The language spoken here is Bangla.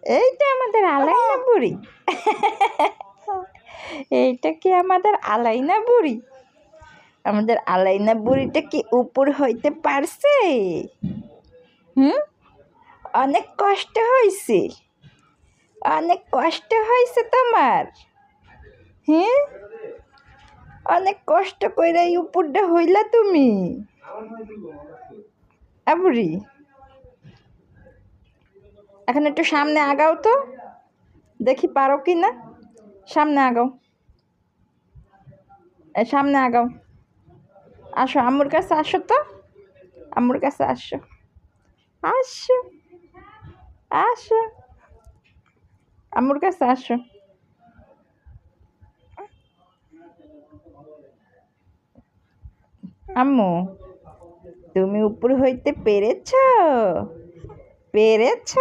এইটা আমাদের আলাইনা বুড়ি। এইটা কি আমাদের আলাইনা বুড়ি? আমাদের আলাইনা বুড়িটা কি উপর হইতে পারছে? হুম, অনেক কষ্ট হয়েছে, অনেক কষ্ট হয়েছে তোমার। হ্যাঁ, অনেক কষ্ট কইরা এই উপরটা হইলা তুমি। বুড়ি, এখন একটু সামনে আগাও তো, দেখি পারো কি না। সামনে আগাও, সামনে আগাও। আসো আম্মুর কাছে, আসো তো, আম্মুর কাছে আসো, আসো, আসো, আম্মুর কাছে আসো। আম্মু, তুমি উপর হইতে পেরেছ? পেরেছ?